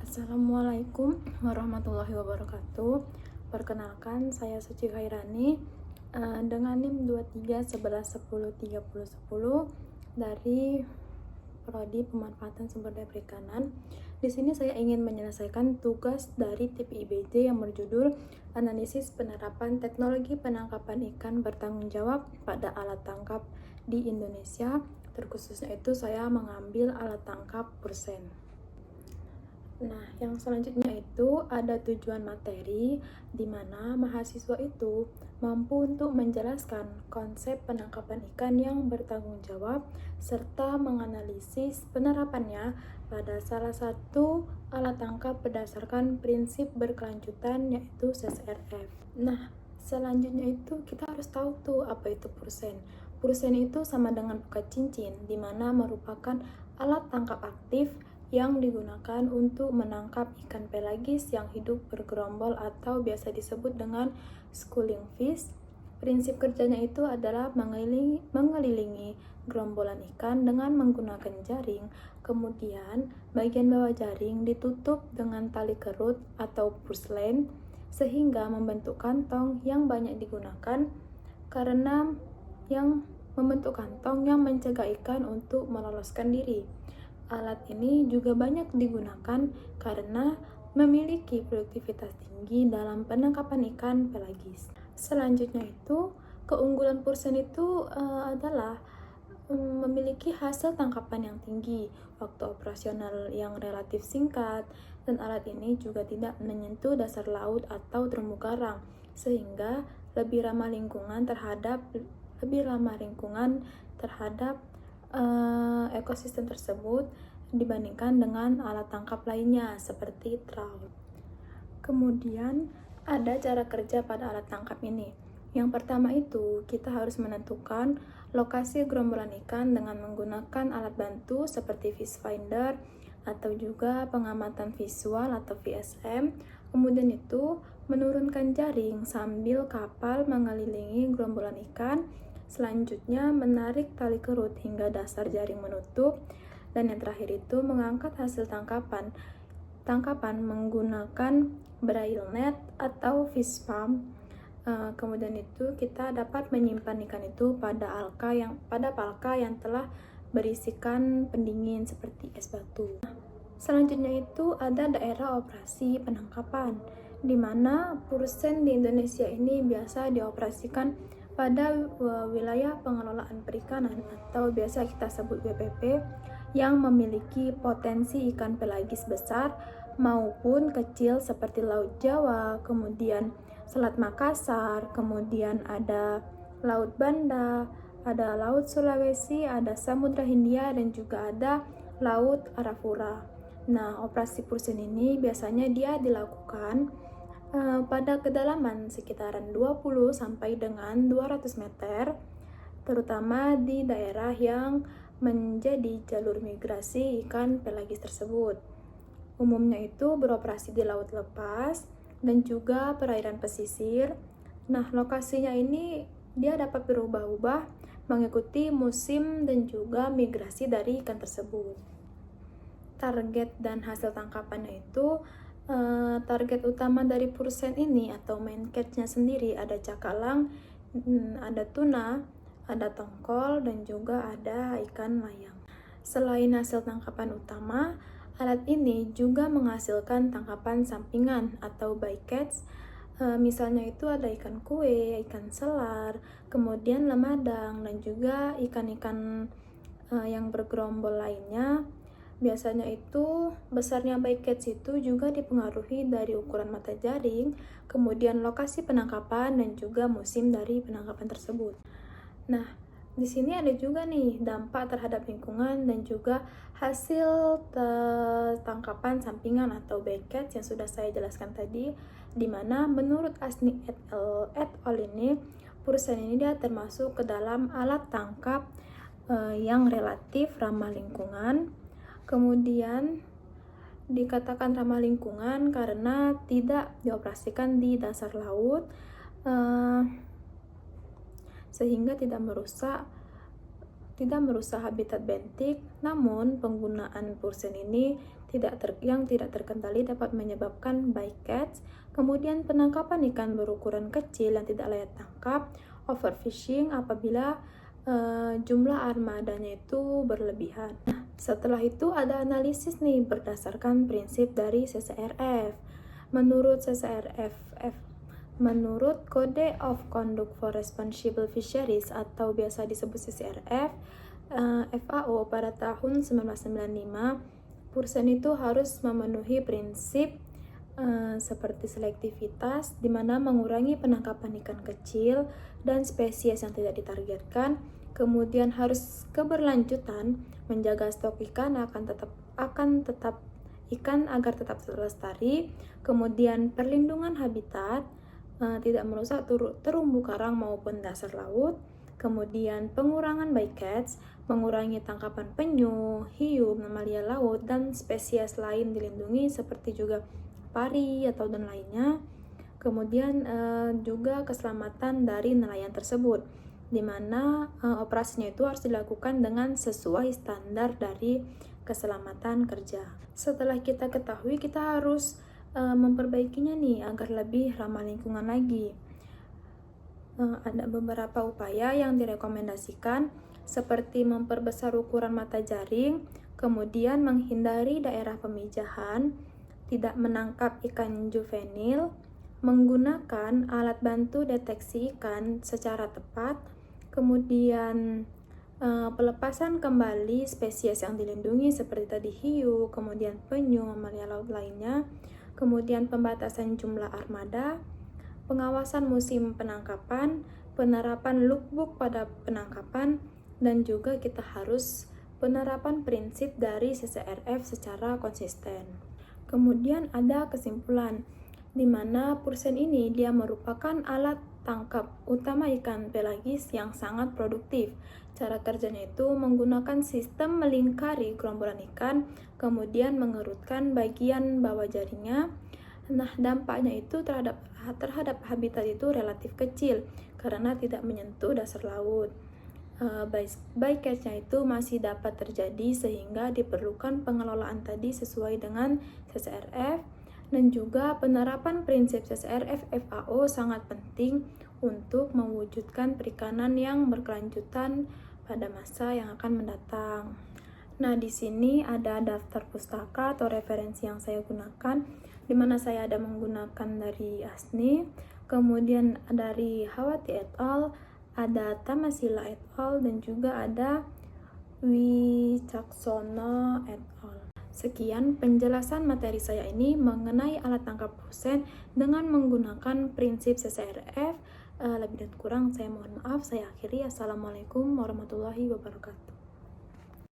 Assalamualaikum warahmatullahi wabarakatuh. Perkenalkan, saya Suci Khairani dengan NIM 2311103010 dari Prodi Pemanfaatan Sumber Daya Perikanan. Di sini saya ingin menyelesaikan tugas dari TPIBJ yang berjudul Analisis Penerapan Teknologi Penangkapan Ikan Bertanggung Jawab pada Alat Tangkap di Indonesia. Terkhususnya itu saya mengambil alat tangkap pursen. Nah, yang selanjutnya itu ada tujuan materi di mana mahasiswa itu mampu untuk menjelaskan konsep penangkapan ikan yang bertanggung jawab serta menganalisis penerapannya pada salah satu alat tangkap berdasarkan prinsip berkelanjutan yaitu CSRF. Nah, selanjutnya itu kita harus tahu tuh apa itu pursen. Pursen itu sama dengan pekat cincin di mana merupakan alat tangkap aktif yang digunakan untuk menangkap ikan pelagis yang hidup bergerombol atau biasa disebut dengan schooling fish. Prinsip kerjanya itu adalah mengelilingi gerombolan ikan dengan menggunakan jaring, kemudian bagian bawah jaring ditutup dengan tali kerut atau puslen sehingga membentuk kantong yang banyak digunakan karena yang membentuk kantong yang mencegah ikan untuk meloloskan diri. Alat ini juga banyak digunakan karena memiliki produktivitas tinggi dalam penangkapan ikan pelagis. Selanjutnya itu, keunggulan pursen itu adalah memiliki hasil tangkapan yang tinggi, waktu operasional yang relatif singkat, dan alat ini juga tidak menyentuh dasar laut atau terumbu karang, sehingga lebih ramah lingkungan terhadap ekosistem tersebut dibandingkan dengan alat tangkap lainnya seperti trout. Kemudian ada cara kerja pada alat tangkap ini. Yang pertama itu kita harus menentukan lokasi gerombolan ikan dengan menggunakan alat bantu seperti fish finder atau juga pengamatan visual atau VSM. Kemudian itu menurunkan jaring sambil kapal mengelilingi gerombolan ikan. Selanjutnya menarik tali kerut hingga dasar jaring menutup, dan yang terakhir itu mengangkat hasil tangkapan menggunakan braille net atau fish farm. Kemudian itu kita dapat menyimpan ikan itu pada palka yang telah berisikan pendingin seperti es batu. Selanjutnya itu ada daerah operasi penangkapan, di mana pursen di Indonesia ini biasa dioperasikan pada wilayah pengelolaan perikanan atau biasa kita sebut WPP yang memiliki potensi ikan pelagis besar maupun kecil seperti Laut Jawa, kemudian Selat Makassar, kemudian ada Laut Banda, ada Laut Sulawesi, ada Samudra Hindia, dan juga ada Laut Arafura. Nah, operasi pursen ini biasanya dia dilakukan pada kedalaman sekitaran 20 sampai dengan 200 meter, terutama di daerah yang menjadi jalur migrasi ikan pelagis tersebut. Umumnya itu beroperasi di laut lepas dan juga perairan pesisir. Nah, lokasinya ini dia dapat berubah-ubah mengikuti musim dan juga migrasi dari ikan tersebut. Target dan hasil tangkapannya itu target utama dari pursen ini atau main catch-nya sendiri ada cakalang, ada tuna, ada tongkol, dan juga ada ikan layang. Selain hasil tangkapan utama, alat ini juga menghasilkan tangkapan sampingan atau bycatch. Misalnya itu ada ikan kue, ikan selar, kemudian lemadang, dan juga ikan-ikan yang bergerombol lainnya. Biasanya itu besarnya bycatch itu juga dipengaruhi dari ukuran mata jaring, kemudian lokasi penangkapan, dan juga musim dari penangkapan tersebut. Nah, di sini ada juga nih dampak terhadap lingkungan dan juga hasil tangkapan sampingan atau bycatch yang sudah saya jelaskan tadi, di mana menurut Asni et al. Ini pursen ini dia termasuk ke dalam alat tangkap yang relatif ramah lingkungan. Kemudian dikatakan ramah lingkungan karena tidak dioperasikan di dasar laut, sehingga tidak merusak habitat bentik. Namun penggunaan pursen ini yang tidak terkendali dapat menyebabkan bycatch, kemudian penangkapan ikan berukuran kecil yang tidak layak tangkap, overfishing apabila jumlah armadanya itu berlebihan. Nah, setelah itu ada analisis nih berdasarkan prinsip dari CCRF. Menurut Code of Conduct for Responsible Fisheries atau biasa disebut CCRF, FAO pada tahun 1995, perusahaan itu harus memenuhi prinsip seperti selektivitas, di mana mengurangi penangkapan ikan kecil dan spesies yang tidak ditargetkan, kemudian harus keberlanjutan, menjaga stok ikan ikan agar tetap lestari, kemudian perlindungan habitat, tidak merusak terumbu karang maupun dasar laut, kemudian pengurangan bycatch, mengurangi tangkapan penyu, hiu, mamalia laut, dan spesies lain dilindungi seperti juga pari atau dan lainnya. Kemudian juga keselamatan dari nelayan tersebut, di mana operasinya itu harus dilakukan dengan sesuai standar dari keselamatan kerja. Setelah kita ketahui, kita harus memperbaikinya nih agar lebih ramah lingkungan lagi. Ada beberapa upaya yang direkomendasikan seperti memperbesar ukuran mata jaring, kemudian menghindari daerah pemijahan, tidak menangkap ikan juvenil, menggunakan alat bantu deteksi ikan secara tepat, kemudian pelepasan kembali spesies yang dilindungi seperti tadi hiu, kemudian penyu, mamalia laut lainnya, kemudian pembatasan jumlah armada, pengawasan musim penangkapan, penerapan lookbook pada penangkapan, dan juga kita harus penerapan prinsip dari CCRF secara konsisten. Kemudian ada kesimpulan, di mana perusahaan ini dia merupakan alat tangkap utama ikan pelagis yang sangat produktif. Cara kerjanya itu menggunakan sistem melingkari gerombolan ikan, kemudian mengerutkan bagian bawah jaringnya. Nah, dampaknya itu terhadap habitat itu relatif kecil karena tidak menyentuh dasar laut. Bycatch-nya itu masih dapat terjadi sehingga diperlukan pengelolaan tadi sesuai dengan CCRF, dan juga penerapan prinsip CCRF FAO sangat penting untuk mewujudkan perikanan yang berkelanjutan pada masa yang akan mendatang. Nah, di sini ada daftar pustaka atau referensi yang saya gunakan, di mana saya ada menggunakan dari ASNI, kemudian dari Hawati et al., ada Tamasila et al., dan juga ada Wicaksono et al. Sekian penjelasan materi saya ini mengenai alat tangkap dosen dengan menggunakan prinsip CCRF. Lebih dan kurang saya mohon maaf. Saya akhiri. Assalamualaikum warahmatullahi wabarakatuh.